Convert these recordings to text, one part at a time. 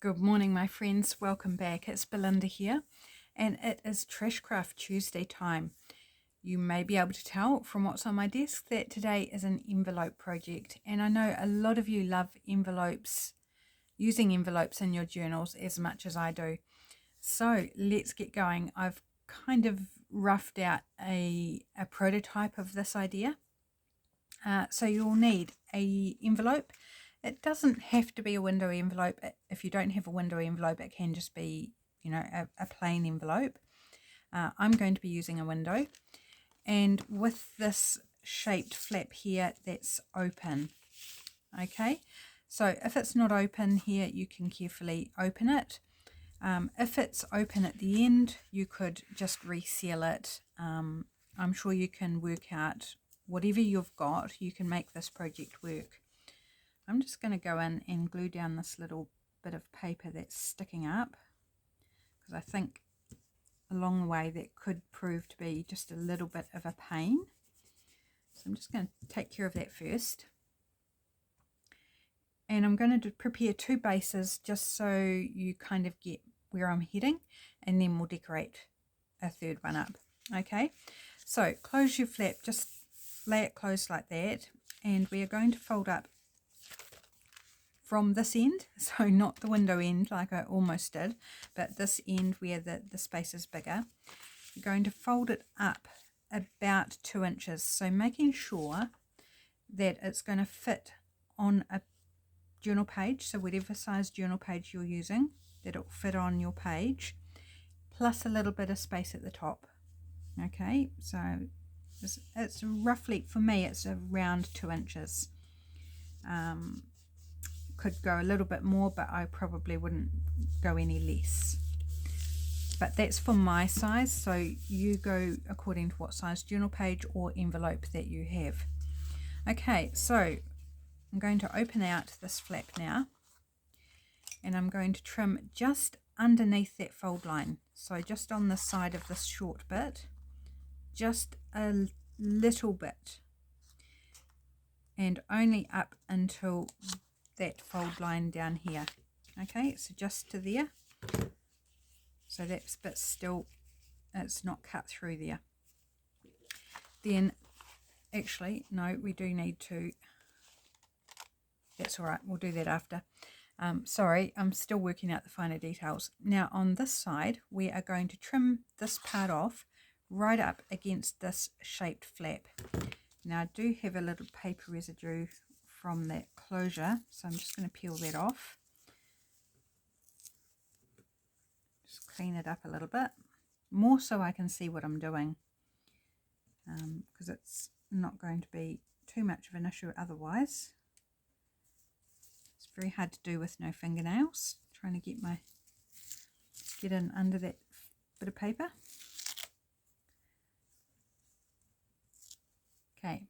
Good morning, my friends. Welcome back. It's Belinda here, and it is Trashcraft Tuesday time. You may be able to tell from what's on my desk that today is an envelope project, and I know a lot of you love envelopes, using envelopes in your journals as much as I do. So let's get going. I've kind of roughed out a prototype of this idea. So you'll need a envelope. It doesn't have to be a window envelope. If you don't have a window envelope, it can just be, a plain envelope. I'm going to be using a window. And with this shaped flap here, that's open. Okay, so if it's not open here, you can carefully open it. If it's open at the end, you could just reseal it. I'm sure you can work out whatever you've got, you can make this project work. I'm just going to go in and glue down this little bit of paper that's sticking up, because I think along the way that could prove to be just a little bit of a pain. So I'm just going to take care of that first. And I'm going to prepare two bases just so you kind of get where I'm heading, and then we'll decorate a third one up. Okay, so close your flap, just lay it closed like that, and we are going to fold up from this end, so not the window end like I almost did, but this end where the space is bigger. You're going to fold it up about 2 inches, so making sure that it's going to fit on a journal page, so whatever size journal page you're using, that it'll fit on your page, plus a little bit of space at the top. Okay, so it's roughly, for me, it's around 2 inches. Could go a little bit more, but I probably wouldn't go any less. But that's for my size, so you go according to what size journal page or envelope that you have. Okay, so I'm going to open out this flap now, and I'm going to trim just underneath that fold line, so just on the side of this short bit, just a little bit, and only up until that fold line down here. Okay, so just to there, so that bit still, it's not cut through there. Then actually no, we do need to, that's all right, we'll do that after. Sorry, I'm still working out the finer details. Now on this side we are going to trim this part off right up against this shaped flap. Now I do have a little paper residue from that closure, so I'm just going to peel that off. Just clean it up a little bit more so I can see what I'm doing, because it's not going to be too much of an issue otherwise. It's very hard to do with no fingernails, trying to get in under that bit of paper. Okay,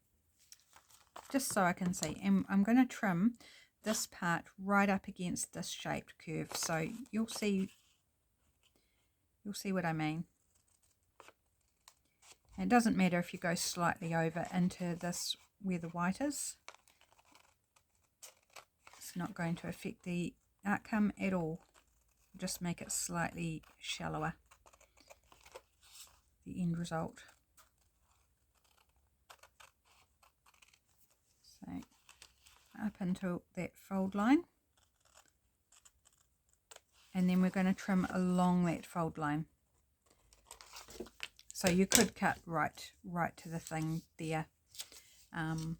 just so I can see, and I'm going to trim this part right up against this shaped curve, so you'll see what I mean. And it doesn't matter if you go slightly over into this where the white is, it's not going to affect the outcome at all. Just make it slightly shallower, the end result. So up until that fold line, and then we're going to trim along that fold line. So you could cut right to the thing there, and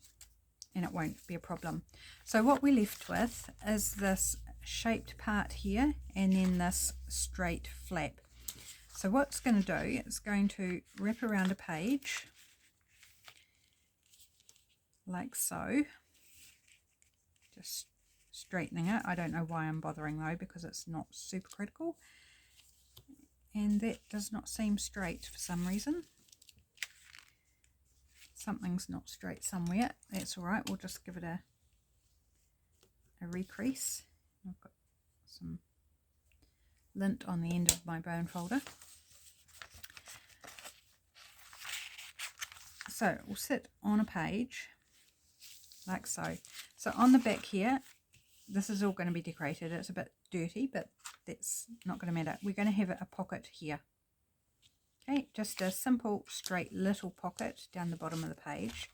it won't be a problem. So what we're left with is this shaped part here, and then this straight flap. So what it's going to do, it's going to wrap around a page like so, just straightening it. I don't know why I'm bothering though, because it's not super critical, and that does not seem straight for some reason. Something's not straight somewhere. That's all right, we'll just give it a recrease. I've got some lint on the end of my bone folder. So we'll sit on a page like so. So on the back here, this is all going to be decorated. It's a bit dirty, but that's not going to matter. We're going to have a pocket here. Okay, just a simple straight little pocket down the bottom of the page.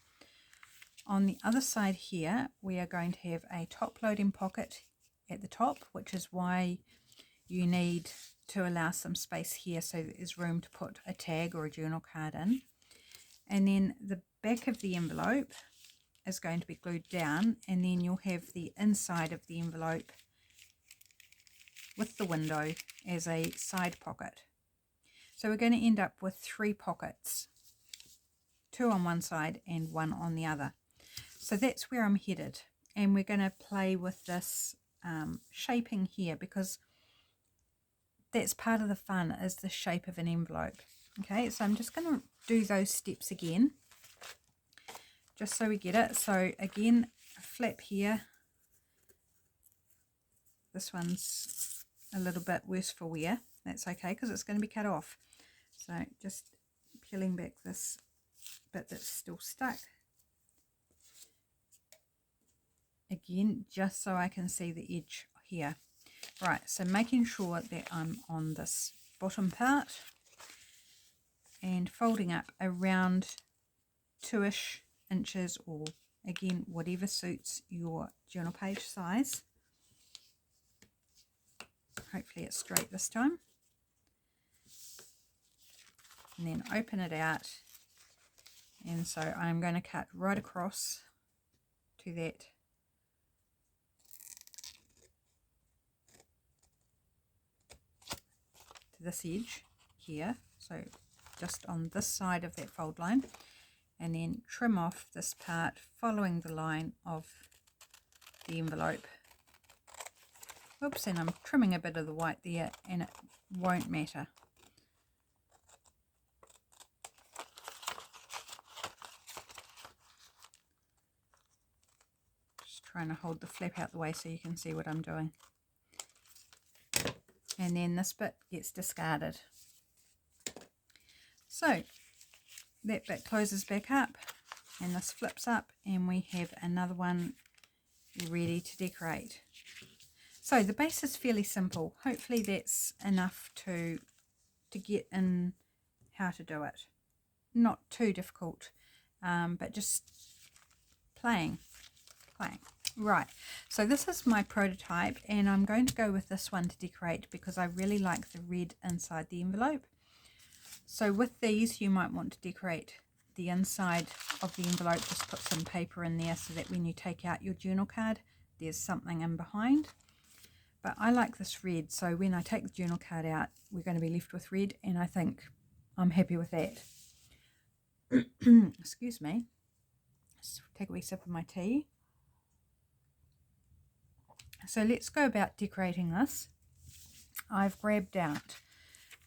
On the other side here, we are going to have a top loading pocket at the top, which is why you need to allow some space here so that there's room to put a tag or a journal card in. And then the back of the envelope is going to be glued down, and then you'll have the inside of the envelope with the window as a side pocket. So we're going to end up with 3 pockets, 2 on one side and 1 on the other. So that's where I'm headed, and we're going to play with this shaping here, because that's part of the fun, is the shape of an envelope. Okay, so I'm just going to do those steps again, just so we get it. So again, a flap here. This one's a little bit worse for wear. That's okay, because it's going to be cut off. So just peeling back this bit that's still stuck. Again, just so I can see the edge here. Right, so making sure that I'm on this bottom part and folding up around 2-ish inches, or again, whatever suits your journal page size. Hopefully it's straight this time. And then open it out. And so I'm going to cut right across to that. To this edge here. So just on this side of that fold line. And then trim off this part following the line of the envelope. Oops, and I'm trimming a bit of the white there, and it won't matter. Just trying to hold the flap out the way so you can see what I'm doing. And then this bit gets discarded. So that bit closes back up, and this flips up, and we have another one ready to decorate. So the base is fairly simple. Hopefully that's enough to get in how to do it. Not too difficult, but just playing. Right, so this is my prototype, and I'm going to go with this one to decorate because I really like the red inside the envelope. So with these, you might want to decorate the inside of the envelope. Just put some paper in there so that when you take out your journal card, there's something in behind. But I like this red, so when I take the journal card out, we're going to be left with red, and I think I'm happy with that. Excuse me. Just take a wee sip of my tea. So let's go about decorating this. I've grabbed out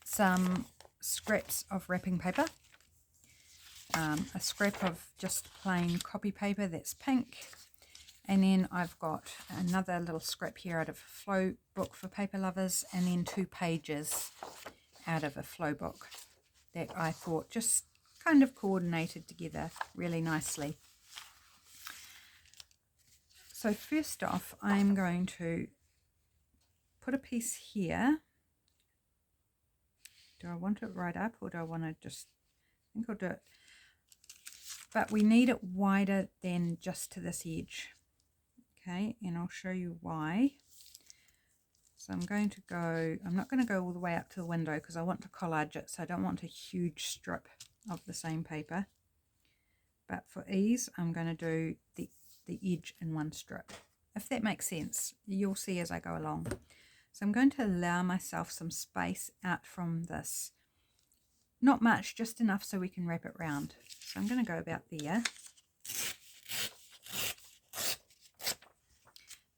some scraps of wrapping paper, a scrap of just plain copy paper that's pink, and then I've got another little scrap here out of a flow book for paper lovers, and then 2 pages out of a flow book that I thought just kind of coordinated together really nicely. So first off, I'm going to put a piece here. Do I want it right up, or do I want to just, I think I'll do it. But we need it wider than just to this edge. Okay, and I'll show you why. So I'm going to go, I'm not going to go all the way up to the window because I want to collage it, so I don't want a huge strip of the same paper. But for ease, I'm going to do the edge in one strip. If that makes sense, you'll see as I go along. So I'm going to allow myself some space out from this. Not much, just enough so we can wrap it round. So I'm going to go about there.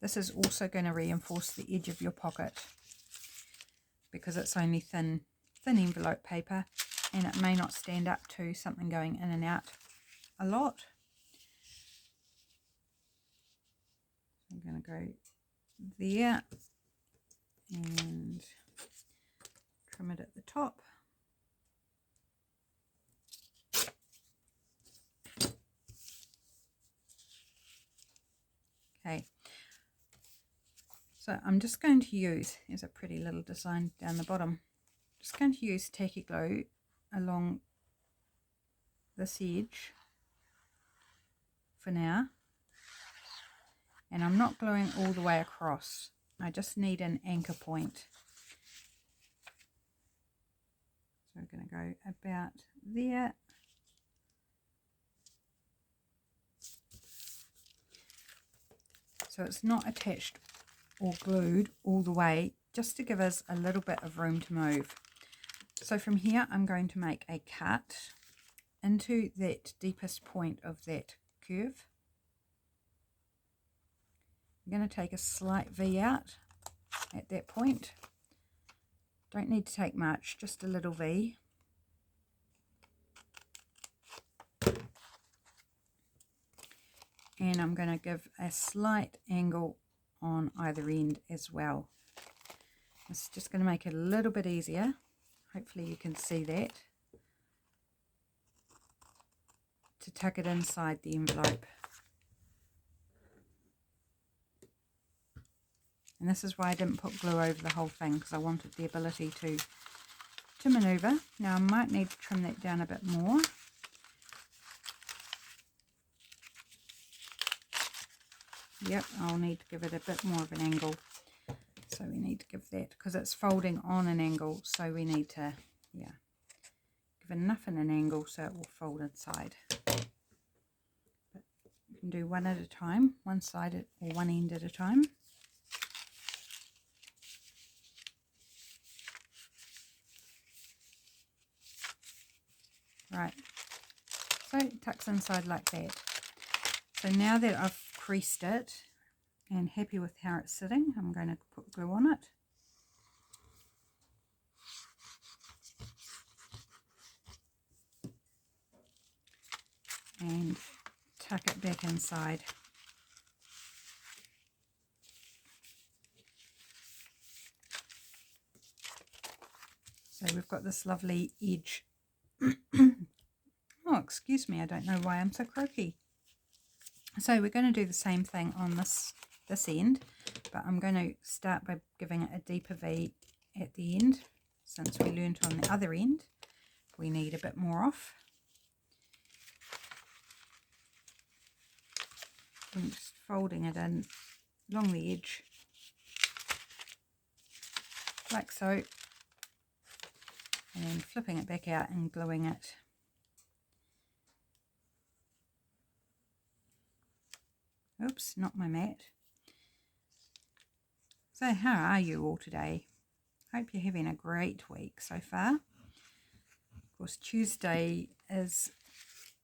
This is also going to reinforce the edge of your pocket because it's only thin envelope paper, and it may not stand up to something going in and out a lot. I'm going to go there and trim it at the top. Okay, So I'm just going to use, there's a pretty little design down the bottom, just going to use tacky glue along this edge for now, and I'm not gluing all the way across. I just need an anchor point. So we're going to go about there. So it's not attached or glued all the way, just to give us a little bit of room to move. So from here I'm going to make a cut into that deepest point of that curve. I'm going to take a slight V out at that point. Don't need to take much, just a little V. And I'm going to give a slight angle on either end as well. It's just going to make it a little bit easier. Hopefully you can see that. To tuck it inside the envelope. And this is why I didn't put glue over the whole thing, because I wanted the ability to maneuver. Now I might need to trim that down a bit more. Yep, I'll need to give it a bit more of an angle. So we need to give that, because it's folding on an angle, so we need to, yeah, give enough in an angle so it will fold inside. But you can do one at a time, one side or one end at a time. Right, so it tucks inside like that. So now that I've creased it and happy with how it's sitting, I'm going to put glue on it. And tuck it back inside. So we've got this lovely edge. Oh, excuse me, I don't know why I'm so croaky. So we're going to do the same thing on this end, but I'm going to start by giving it a deeper V at the end. Since we learnt on the other end, we need a bit more off. I'm just folding it in along the edge, like so, and then flipping it back out and gluing it. Oops, not my mat. So how are you all today? Hope you're having a great week so far. Of course, Tuesday is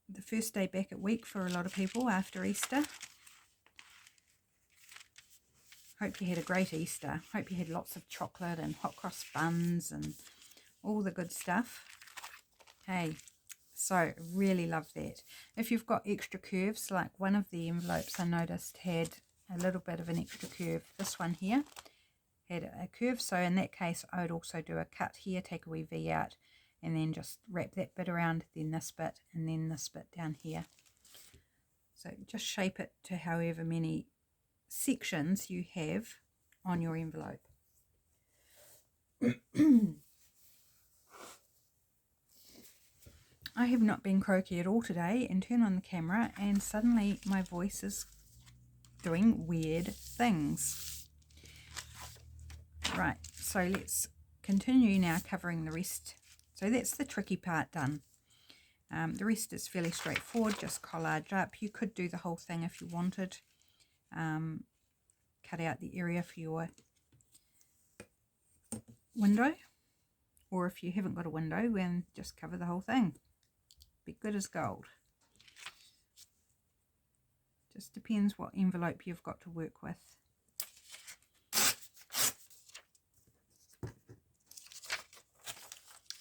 the first day back at week for a lot of people after Easter. Hope you had a great Easter. Hope you had lots of chocolate and hot cross buns and all the good stuff. Hey, so really love that. If you've got extra curves, like one of the envelopes I noticed had a little bit of an extra curve. This one here had a curve, so in that case I would also do a cut here, take a wee V out, and then just wrap that bit around, then this bit, and then this bit down here. So just shape it to however many sections you have on your envelope. I have not been croaky at all today, and turn on the camera and suddenly my voice is doing weird things. Right, so let's continue now covering the rest. So that's the tricky part done. The rest is fairly straightforward, just collage up. You could do the whole thing if you wanted. Cut out the area for your window, or if you haven't got a window, then just cover the whole thing. Be good as gold. Just depends what envelope you've got to work with.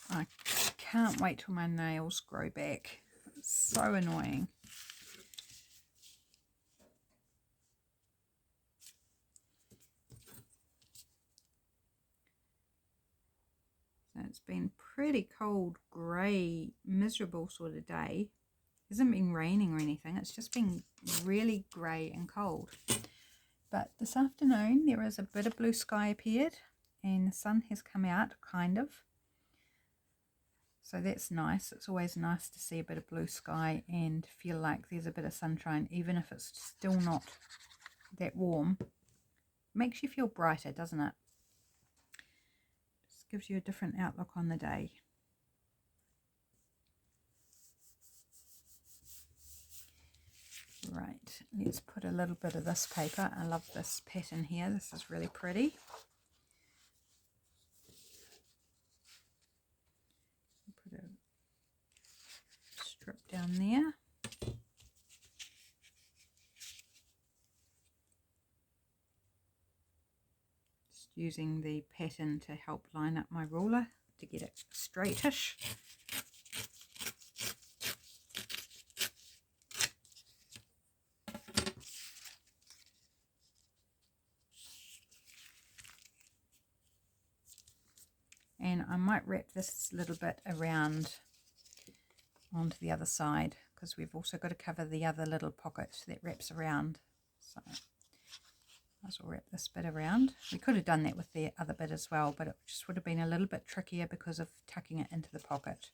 I can't wait till my nails grow back. It's so annoying. So it's been pretty cold, grey, miserable sort of day. It hasn't been raining or anything. It's just been really grey and cold. But this afternoon there is a bit of blue sky appeared and the sun has come out, kind of. So that's nice. It's always nice to see a bit of blue sky and feel like there's a bit of sunshine, even if it's still not that warm. It makes you feel brighter, doesn't it? Just gives you a different outlook on the day. Right, let's put a little bit of this paper. I love this pattern here. This is really pretty. Put a strip down there. Just using the pattern to help line up my ruler to get it straightish. And I might wrap this little bit around onto the other side, because we've also got to cover the other little pocket that wraps around. So I will wrap this bit around. We could have done that with the other bit as well, but it just would have been a little bit trickier because of tucking it into the pocket.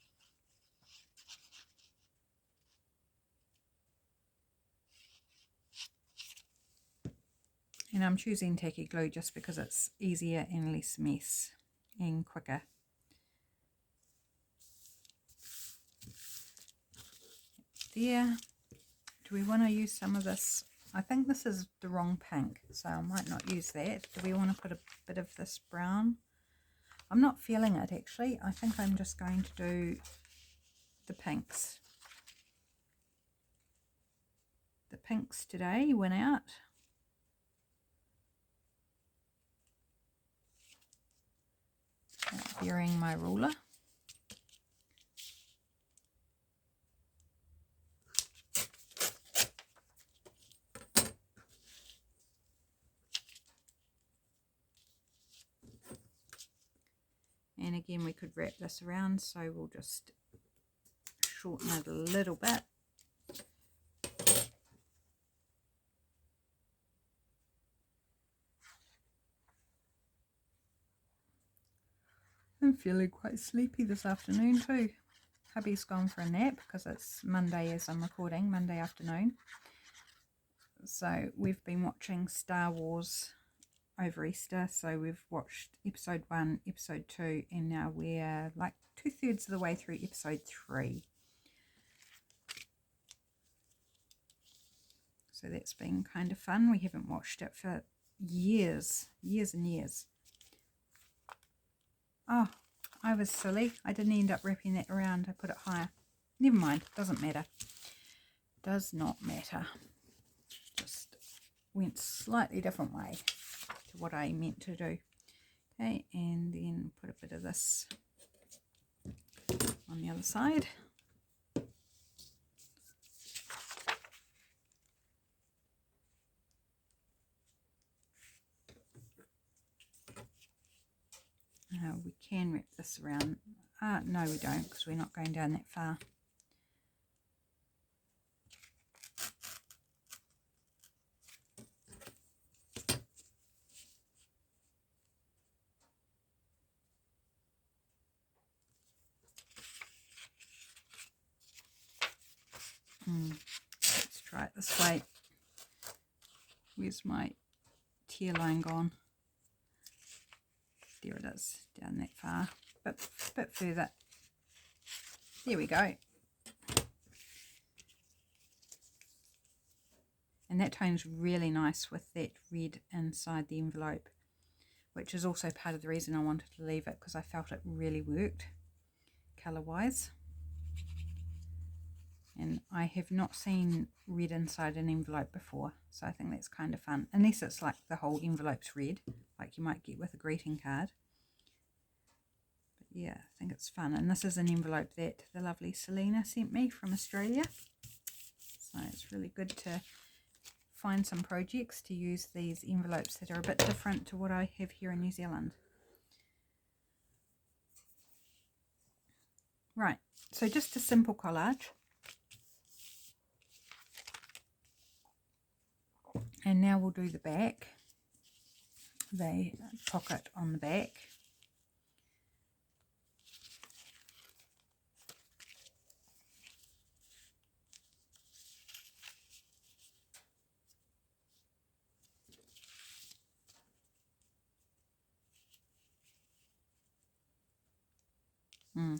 And I'm choosing tacky glue just because it's easier and less mess and quicker. There. Do we want to use some of this? I think this is the wrong pink, so I might not use that. Do we want to put a bit of this brown? I'm not feeling it actually. I think I'm just going to do the pinks. The pinks today went out. Burying my ruler. And again, we could wrap this around, so we'll just shorten it a little bit. I'm feeling quite sleepy this afternoon too. Hubby's gone for a nap because it's Monday as I'm recording, Monday afternoon. So we've been watching Star Wars over Easter. So we've watched episode 1, episode 2, and now we're like 2/3 of the way through episode 3. So that's been kind of fun. We haven't watched it for years and years. Oh, I was silly. I didn't end up wrapping that around. I put it higher. Never mind. Doesn't matter. Does not matter. Just went slightly different way to what I meant to do. Okay, and then put a bit of this on the other side. We can wrap this around. No, we don't, because we're not going down that far. Let's try it this way. Where's my tear line gone? There it is, down that far, but a bit further. There we go. And that tone's really nice with that red inside the envelope, which is also part of the reason I wanted to leave it, because I felt it really worked colour-wise. And I have not seen red inside an envelope before, so I think that's kind of fun. Unless it's like the whole envelope's red, like you might get with a greeting card. But yeah, I think it's fun. And this is an envelope that the lovely Selena sent me from Australia. So it's really good to find some projects to use these envelopes that are a bit different to what I have here in New Zealand. Right, so just a simple collage. And now we'll do the back, the pocket on the back.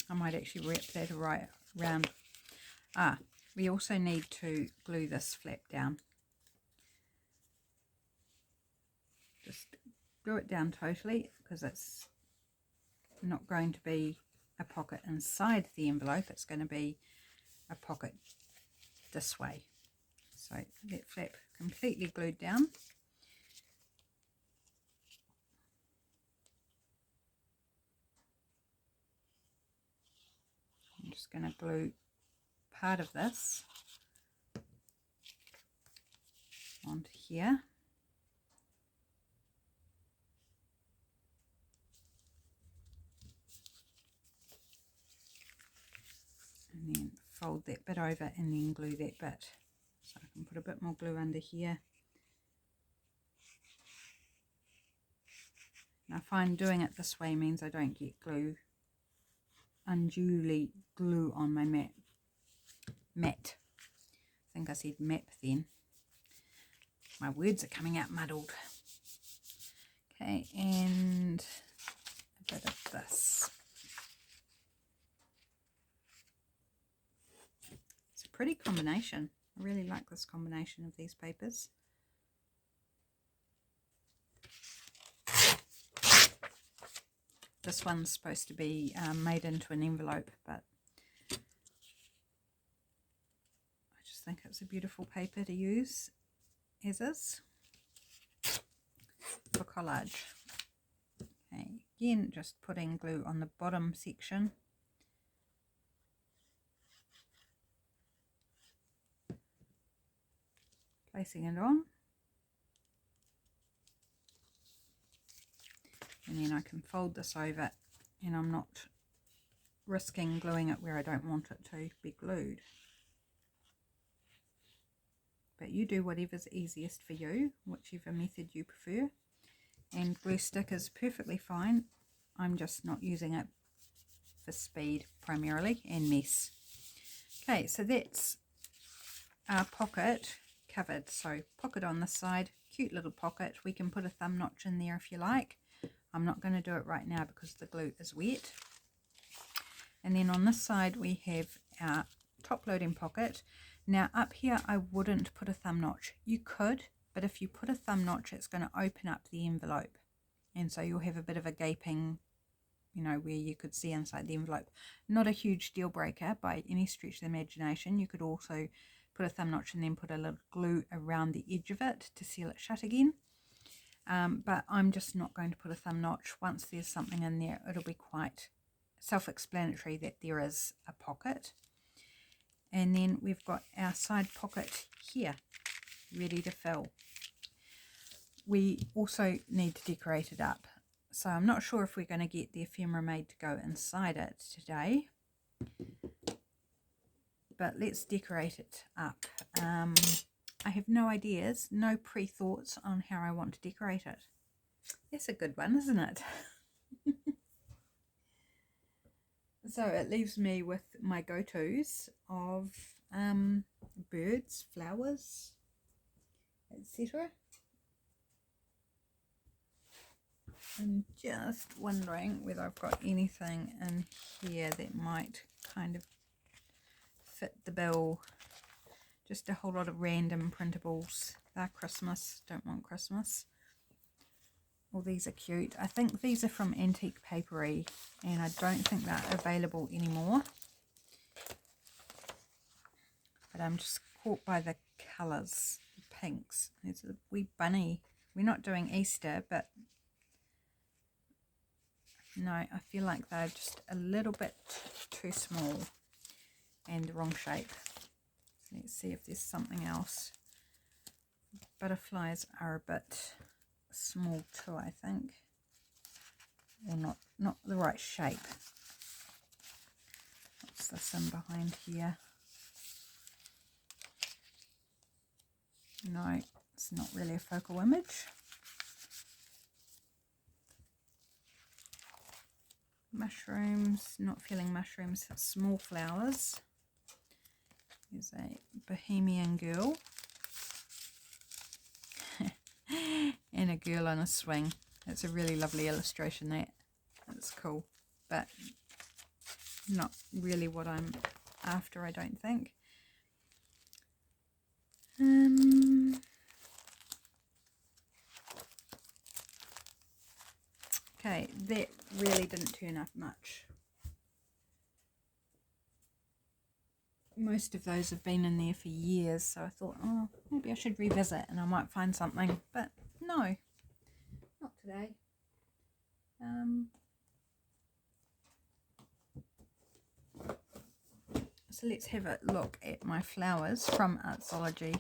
I might actually wrap that right around. We also need to glue this flap down. Just glue it down totally, because it's not going to be a pocket inside the envelope, it's going to be a pocket this way. So that flap completely glued down. I'm just going to glue part of this onto here. And then fold that bit over and then glue that bit. So I can put a bit more glue under here. And I find doing it this way means I don't get unduly glue on my mat. I think I said map then. My words are coming out muddled. Okay, and a bit of this. It's a pretty combination. I really like this combination of these papers. This one's supposed to be made into an envelope, but I just think it's a beautiful paper to use as is for collage. Okay, again, just putting glue on the bottom section. Placing it on. And then I can fold this over, and I'm not risking gluing it where I don't want it to be glued. But you do whatever's easiest for you, whichever method you prefer. And glue stick is perfectly fine. I'm just not using it for speed primarily and mess. Okay, so that's our pocket covered. So pocket on this side, cute little pocket. We can put a thumb notch in there if you like. I'm not going to do it right now because the glue is wet. And then on this side we have our top loading pocket. Now up here I wouldn't put a thumb notch. You could, but if you put a thumb notch it's going to open up the envelope, and so you'll have a bit of a gaping, you know, where you could see inside the envelope. Not a huge deal breaker by any stretch of the imagination. You could also put a thumb notch and then put a little glue around the edge of it to seal it shut again. But I'm just not going to put a thumb notch. Once there's something in there, it'll be quite self-explanatory that there is a pocket. And then we've got our side pocket here, ready to fill. We also need to decorate it up. So I'm not sure if we're going to get the ephemera made to go inside it today. But let's decorate it up. I have no ideas, no pre-thoughts on how I want to decorate it. That's a good one, isn't it? So it leaves me with my go-tos of birds, flowers, etc. I'm just wondering whether I've got anything in here that might kind of fit the bill. Just a whole lot of random printables. They're Christmas, don't want Christmas. Well, these are cute. I think these are from Antique Papery, and I don't think they're available anymore. But I'm just caught by the colours, the pinks. There's a wee bunny. We're not doing Easter, but no, I feel like they're just a little bit too small and the wrong shape. Let's see if there's something else. Butterflies are a bit small too, I think. Or not the right shape. What's this in behind here? No, It's not really a focal image. Mushrooms, not feeling mushrooms, small flowers. Here's a Bohemian girl and a girl on a swing. It's a really lovely illustration, that. It's cool, but not really what I'm after, I don't think. Okay, that really didn't turn up much. Most of those have been in there for years, so I thought, oh, maybe I should revisit and I might find something, but no, not today. So let's have a look at my flowers from Artzology.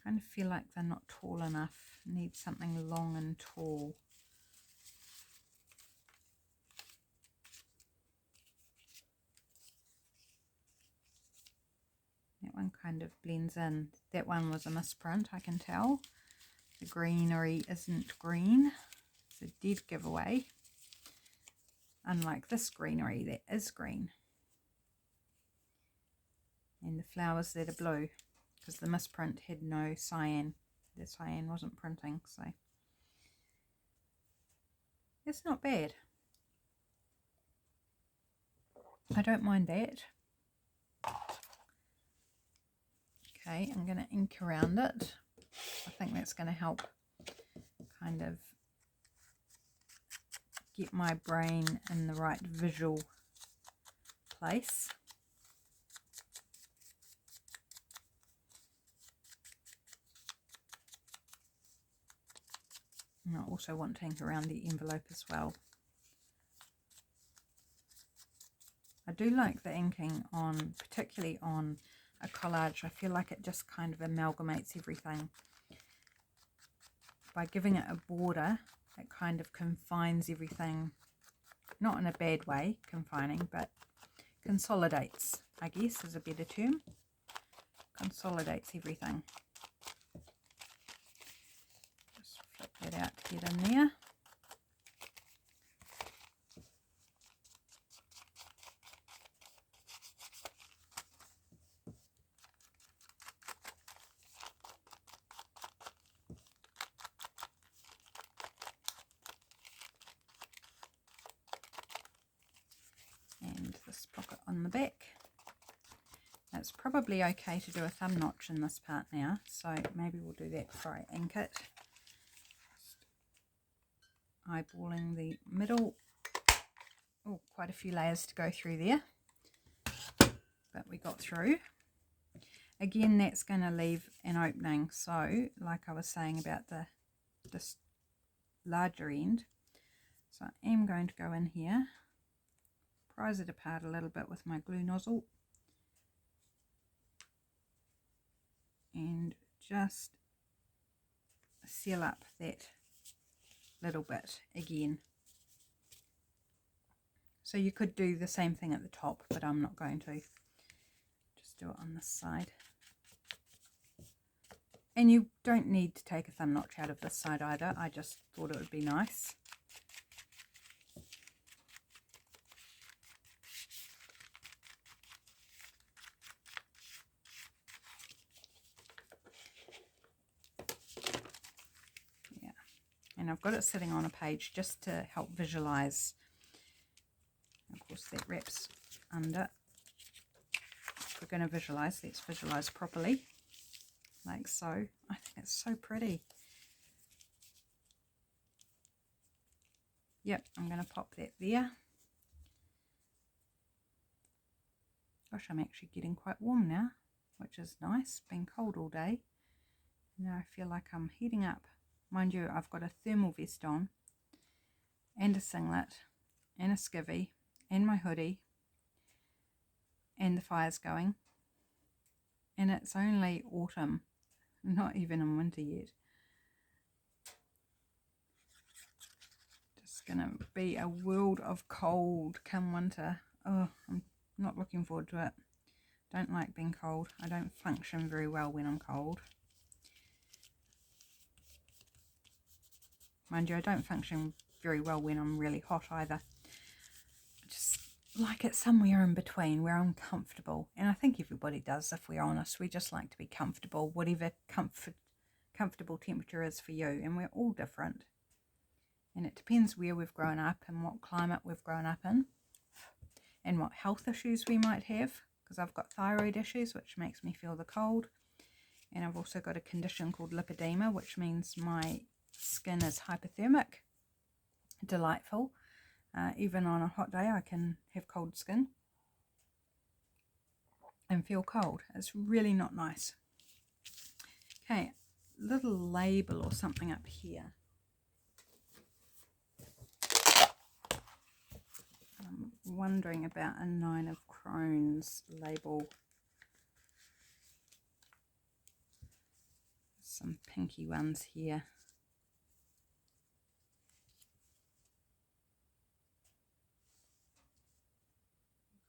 Kind of feel like they're not tall enough. Need something long and tall. That one kind of blends in. That one was a misprint, I can tell. The greenery isn't green. It's a dead giveaway. Unlike this greenery that is green. And the flowers that are blue, because the misprint had no cyan. The cyan wasn't printing, so it's not bad. I don't mind that. Okay, I'm going to ink around it. I think that's going to help kind of get my brain in the right visual place. And I also want to ink around the envelope as well. I do like the inking on, particularly on a collage. I feel like it just kind of amalgamates everything. By giving it a border, it kind of confines everything, not in a bad way, confining, but consolidates, I guess is a better term. Consolidates everything. Just flip that out to get in there. And this pocket on the back. It's probably okay to do a thumb notch in this part now, so maybe we'll do that before I ink it. Just eyeballing the middle. Oh, quite a few layers to go through there, but we got through. Again, that's going to leave an opening, so like I was saying about this larger end, so I am going to go in here, prise it apart a little bit with my glue nozzle, and just seal up that little bit again. So you could do the same thing at the top, but I'm not going to. Just do it on this side. And you don't need to take a thumb notch out of this side either. I just thought it would be nice. Yeah, and I've got it sitting on a page just to help visualize. Of course, that wraps under. If we're going to visualize, let's visualize properly. Like so. I think it's so pretty. Yep, I'm going to pop that there. Gosh, I'm actually getting quite warm now, which is nice. Been cold all day. Now I feel like I'm heating up. Mind you, I've got a thermal vest on, and a singlet, and a skivvy, and my hoodie, and the fire's going. And it's only autumn. Not even in winter yet. Just going to be a world of cold come winter. Oh, I'm not looking forward to it. Don't like being cold. I don't function very well when I'm cold. Mind you, I don't function very well when I'm really hot either. I just like it somewhere in between where I'm comfortable. And I think everybody does, if we're honest. We just like to be comfortable, whatever comfortable temperature is for you. And we're all different. And it depends where we've grown up and what climate we've grown up in. And what health issues we might have. Because I've got thyroid issues, which makes me feel the cold. And I've also got a condition called lipedema, which means my skin is hypothermic. Delightful. Even on a hot day I can have cold skin and feel cold. It's really not nice. Okay, little label or something up here. I'm wondering about a 9 of Crohn's label. Some pinky ones here.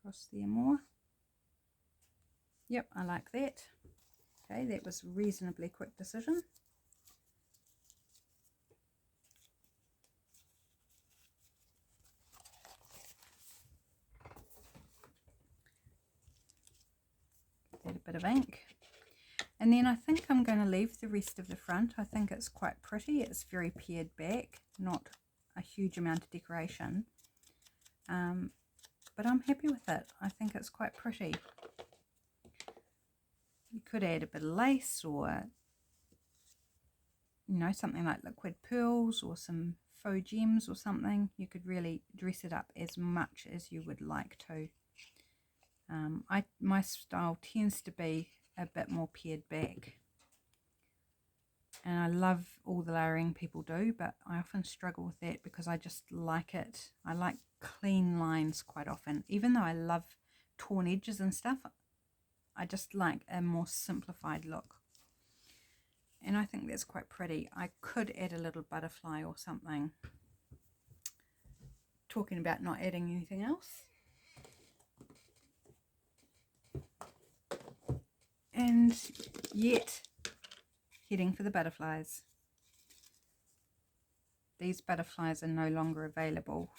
Across there more. Yep, I like that. Okay, that was a reasonably quick decision. Get a bit of ink. And then I think I'm going to leave the rest of the front. I think it's quite pretty. It's very pared back, not a huge amount of decoration. But I'm happy with it. I think it's quite pretty. You could add a bit of lace or, you know, something like liquid pearls or some faux gems or something. You could really dress it up as much as you would like to. My style tends to be a bit more pared back. And I love all the layering people do, but I often struggle with that because I just like it. I like clean lines quite often. Even though I love torn edges and stuff, I just like a more simplified look. And I think that's quite pretty. I could add a little butterfly or something. Talking about not adding anything else. And yet, heading for the butterflies. These butterflies are no longer available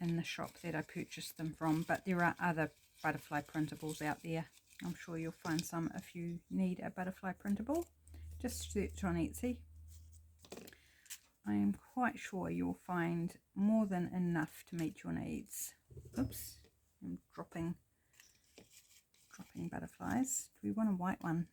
in the shop that I purchased them from, but there are other butterfly printables out there. I'm sure you'll find some if you need a butterfly printable. Just search on Etsy. I am quite sure you'll find more than enough to meet your needs. Oops, I'm dropping butterflies. Do we want a white one?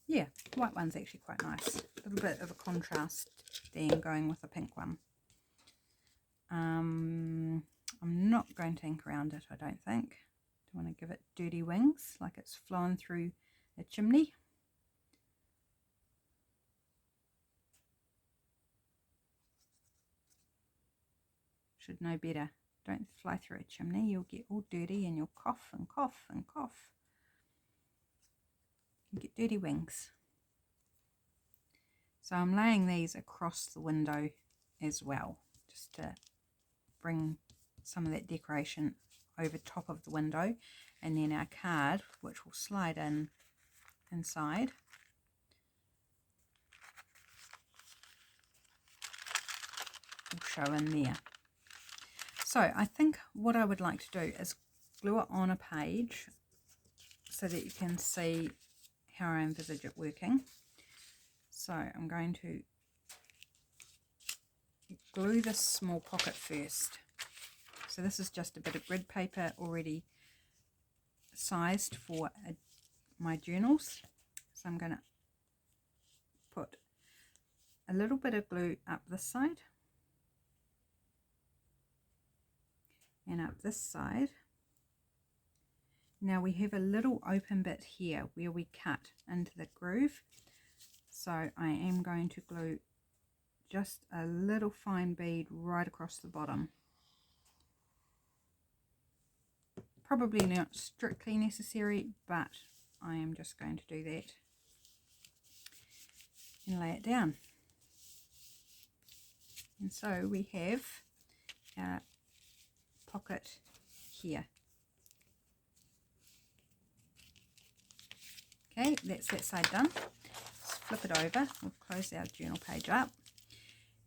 Yeah, white one's actually quite nice. A little bit of a contrast then going with a pink one. I'm not going to ink around it, I don't think. Don't want to give it dirty wings like it's flowing through a chimney. Should know better. Don't fly through a chimney. You'll get all dirty and you'll cough and cough and cough. You get dirty wings. So I'm laying these across the window as well, just to bring some of that decoration over top of the window. And then our card, which will slide in inside. Will show in there. So I think what I would like to do is glue it on a page so that you can see how I envisage it working. So I'm going to glue this small pocket first. So this is just a bit of grid paper already sized for my journals. So I'm going to put a little bit of glue up this side and up this side. Now we have a little open bit here where we cut into the groove. So I am going to glue just a little fine bead right across the bottom. Probably not strictly necessary, but I am just going to do that. and lay it down. And so we have our pocket here. Okay, that's that side done. Let's flip it over. We'll close our journal page up.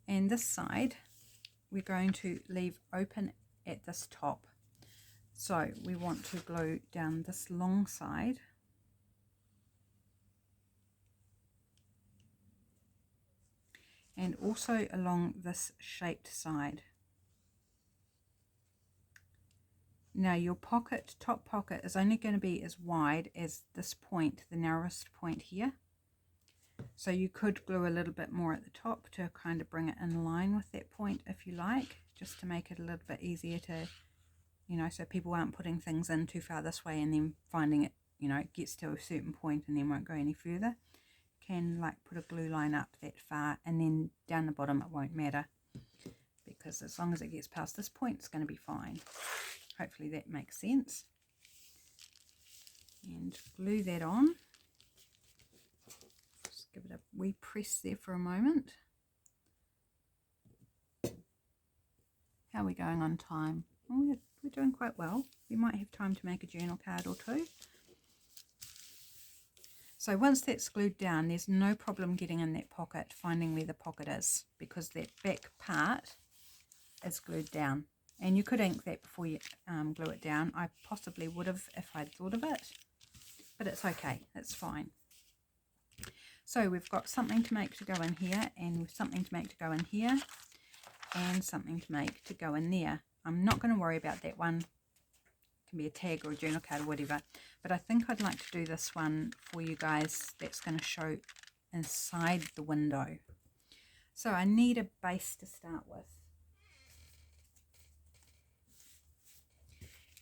And this side we're going to leave open at this top. So we want to glue down this long side. And also along this shaped side. Now your pocket, top pocket, is only going to be as wide as this point, the narrowest point here. So you could glue a little bit more at the top to kind of bring it in line with that point if you like, just to make it a little bit easier to, you know, so people aren't putting things in too far this way and then finding it, you know, it gets to a certain point and then won't go any further. Can like put a glue line up that far, and then down the bottom it won't matter, because as long as it gets past this point it's going to be fine. Hopefully that makes sense. And glue that on. Just give it a wee press there for a moment. How are we going on time? Oh, we're doing quite well. We might have time to make a journal card or two. So once that's glued down, there's no problem getting in that pocket, finding where the pocket is, because that back part is glued down. And you could ink that before you glue it down. I possibly would have if I'd thought of it, but it's okay, it's fine. So we've got something to make to go in here, and something to make to go in here, and something to make to go in there. I'm not going to worry about that one. It can be a tag or a journal card or whatever, but I think I'd like to do this one for you guys that's going to show inside the window. So I need a base to start with.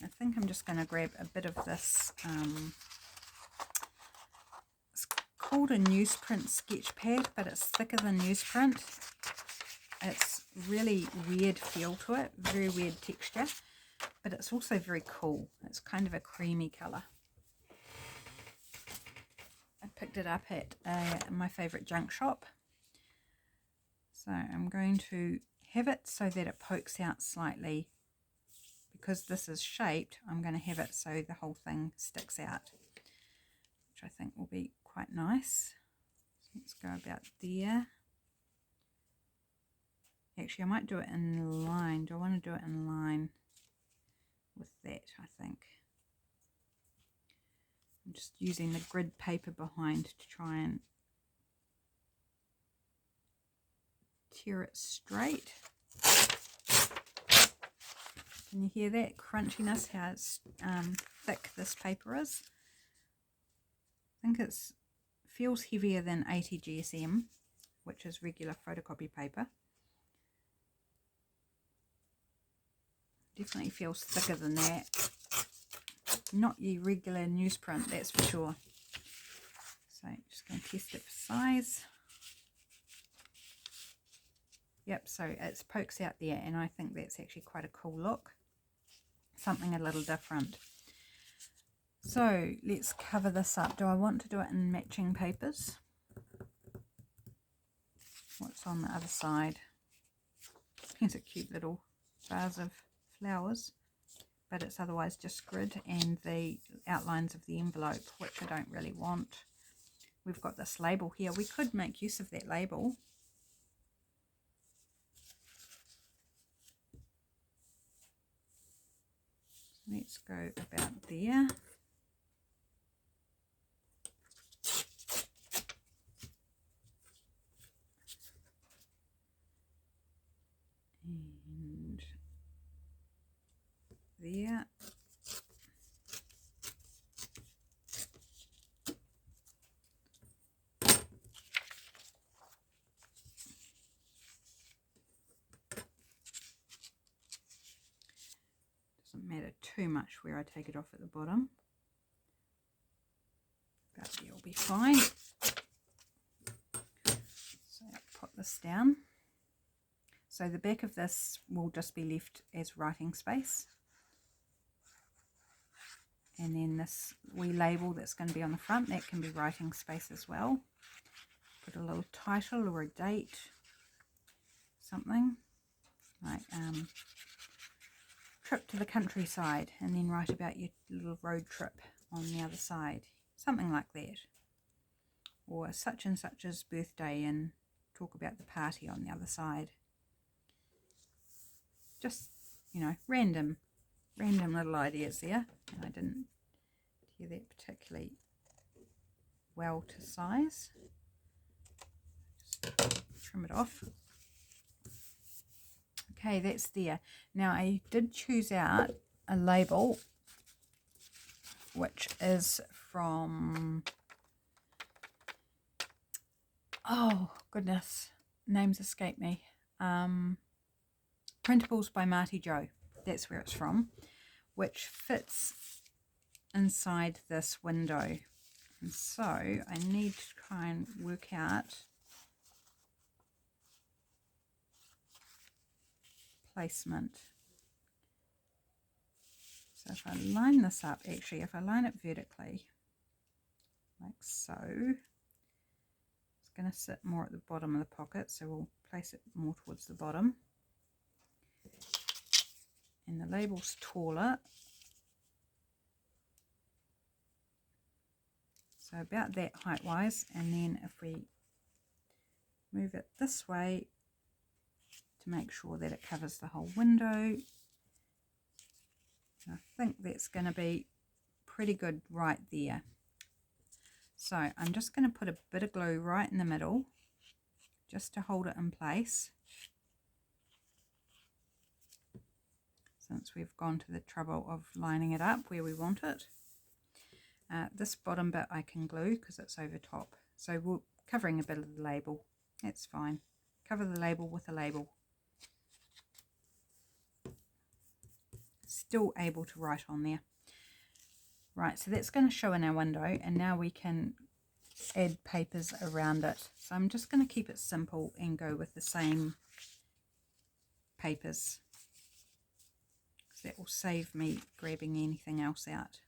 I think I'm just going to grab a bit of this, it's called a newsprint sketch pad, but it's thicker than newsprint. It's really weird feel to it, very weird texture, but it's also very cool. It's kind of a creamy colour. I picked it up at my favourite junk shop. So I'm going to have it so that it pokes out slightly. Because this is shaped, I'm going to have it so the whole thing sticks out, which I think will be quite nice. So let's go about there. Actually, I might do it in line. Do I want to do it in line with that, I think. I'm just using the grid paper behind to try and tear it straight. Can you hear that crunchiness, how thick this paper is? I think it feels heavier than 80 GSM, which is regular photocopy paper. Definitely feels thicker than that. Not your regular newsprint, that's for sure. So just going to test it for size. Yep, so it pokes out there, and I think that's actually quite a cool look. Something a little different. So let's cover this up. Do I want to do it in matching papers? What's on the other side? Here's a cute little vase of flowers, but it's otherwise just grid and the outlines of the envelope, which I don't really want. We've got this label here. We could make use of that label. Let's go about there. And there. Doesn't matter too much where I take it off at the bottom. About there will be fine. So I'll put this down. So the back of this will just be left as writing space. And then this wee label that's going to be on the front, that can be writing space as well. put a little title or a date, something like trip to the countryside, and then write about your little road trip on the other side, something like that. Or such and such's birthday and talk about the party on the other side. Just, you know, random little ideas there. And I didn't do that particularly well to size. Just trim it off. Okay, that's there. Now I did choose out a label which is from, oh goodness, names escape me. Printables by MartiJo, that's where it's from, which fits inside this window. And so I need to try and work out placement. So if I line this up, actually if I line it vertically, like so, it's going to sit more at the bottom of the pocket, so we'll place it more towards the bottom. And the label's taller, so about that height wise, and then if we move it this way to make sure that it covers the whole window, I think that's going to be pretty good right there. So I'm just going to put a bit of glue right in the middle just to hold it in place, since we've gone to the trouble of lining it up where we want it. This bottom bit I can glue because it's over top, so we're covering a bit of the label, that's fine. Cover the label with a label. Still able to write on there. Right, so that's going to show in our window, and now we can add papers around it. So I'm just going to keep it simple and go with the same papers, because that will save me grabbing anything else out.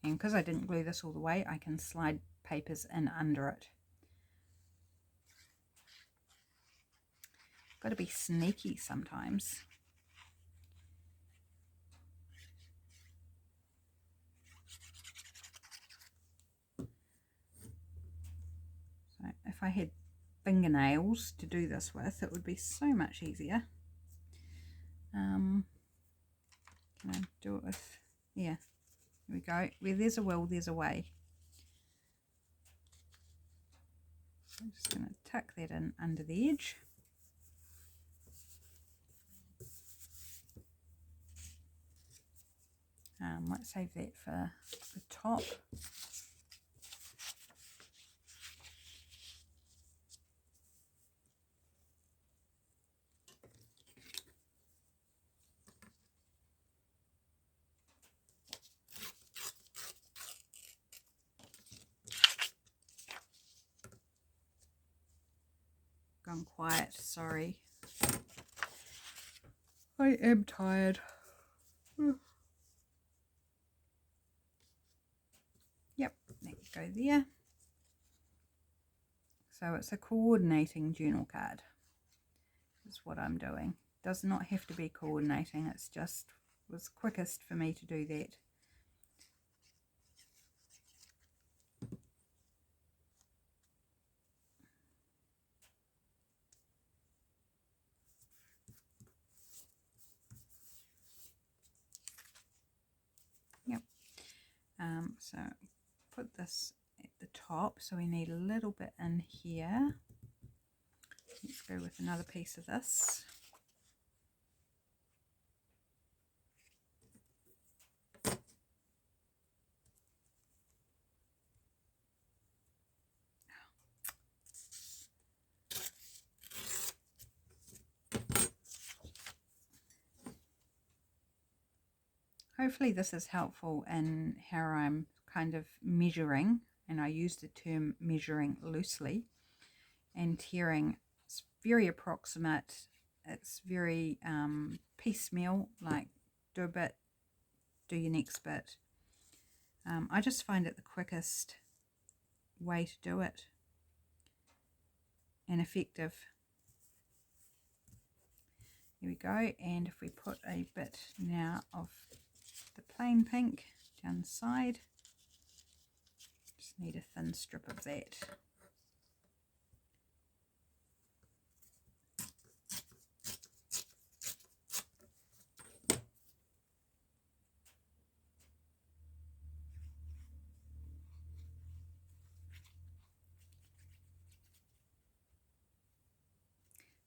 And because I didn't glue this all the way, I can slide papers in under it. Got to be sneaky sometimes. So if I had fingernails to do this with, it would be so much easier. Can I do it with, yeah, here we go. Where there's a will, there's a way. I'm just going to tuck that in under the edge. Might save that for the top. Gone quiet, sorry. I am tired. Yep, there we go there. So it's a coordinating journal card, is what I'm doing. Does not have to be coordinating, it's just was quickest for me to do that. Yep. So put this at the top, so we need a little bit in here. Let's go with another piece of this. Hopefully this is helpful in how I'm kind of measuring, and I use the term measuring loosely, and tearing. It's very approximate it's very piecemeal, like do a bit, do your next bit. I just find it the quickest way to do it and effective. Here we go, and if we put a bit now of the plain pink down the side, just need a thin strip of that.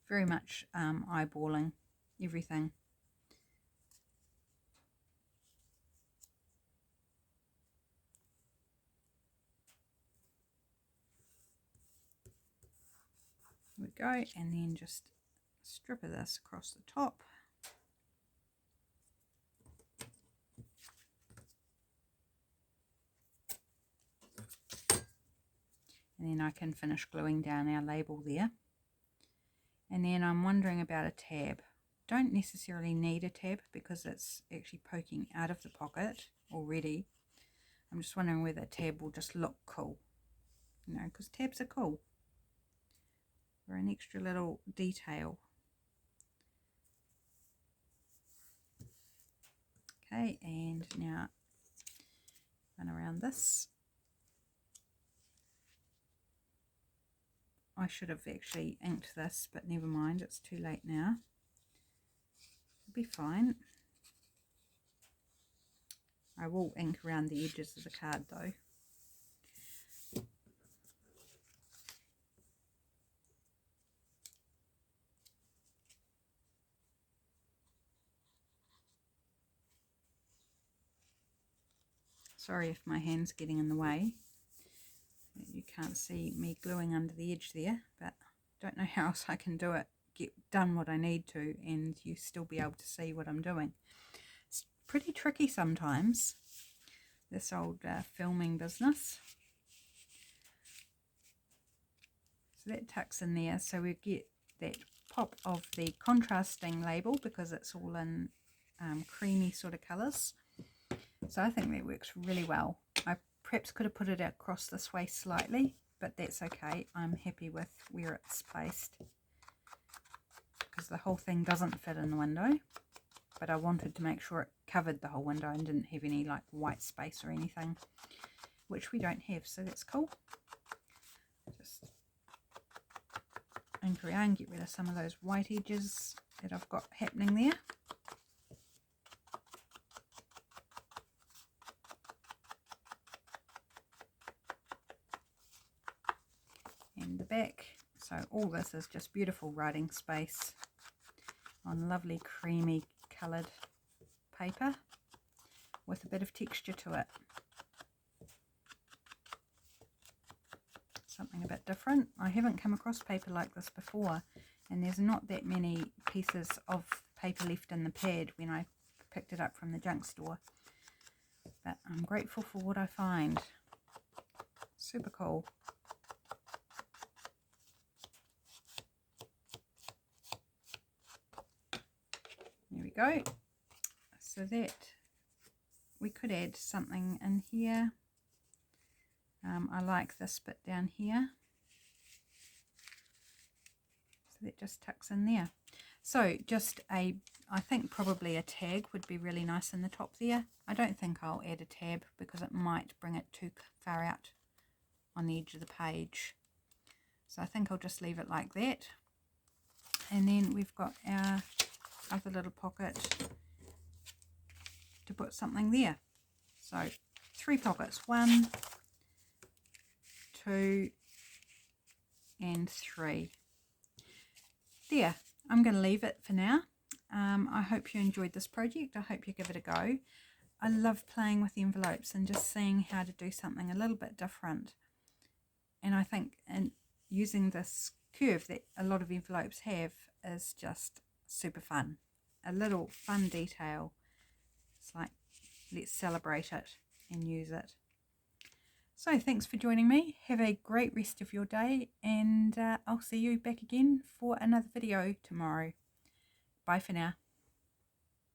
Very much eyeballing everything. There we go, and then just a strip of this across the top. And then I can finish gluing down our label there. And then I'm wondering about a tab. Don't necessarily need a tab because it's actually poking out of the pocket already. I'm just wondering whether a tab will just look cool, you know, because tabs are cool. Or an extra little detail. Okay, and now run around this. I should have actually inked this, but never mind, it's too late now. It'll be fine. I will ink around the edges of the card though. Sorry if my hand's getting in the way. You can't see me gluing under the edge there, but don't know how else I can do it, get done what I need to, and you still be able to see what I'm doing. It's pretty tricky sometimes, this old filming business. So that tucks in there, so we get that pop of the contrasting label because it's all in creamy sort of colours. So I think that works really well. I perhaps could have put it across this way slightly, but that's okay. I'm happy with where it's placed because the whole thing doesn't fit in the window, but I wanted to make sure it covered the whole window and didn't have any like white space or anything, which we don't have, so that's cool. Just ink around, get rid of some of those white edges that I've got happening there. And the back, so all this is just beautiful writing space on lovely creamy coloured paper with a bit of texture to it. Something a bit different. I haven't come across paper like this before, and there's not that many pieces of paper left in the pad when I picked it up from the junk store, but I'm grateful for what I find. Super cool. There we go. So that we could add something in here. I like this bit down here. So that just tucks in there. So just I think probably a tag would be really nice in the top there. I don't think I'll add a tab because it might bring it too far out on the edge of the page. So I think I'll just leave it like that. And then we've got our other little pocket to put something there. So 3 pockets, 1, 2 and 3. There, I'm going to leave it for now. I hope you enjoyed this project. I hope you give it a go. I love playing with envelopes and just seeing how to do something a little bit different. And I think using this curve that a lot of envelopes have is just super fun. A little fun detail. It's like, let's celebrate it and use it. So thanks for joining me. Have a great rest of your day, and I'll see you back again for another video tomorrow. Bye for now.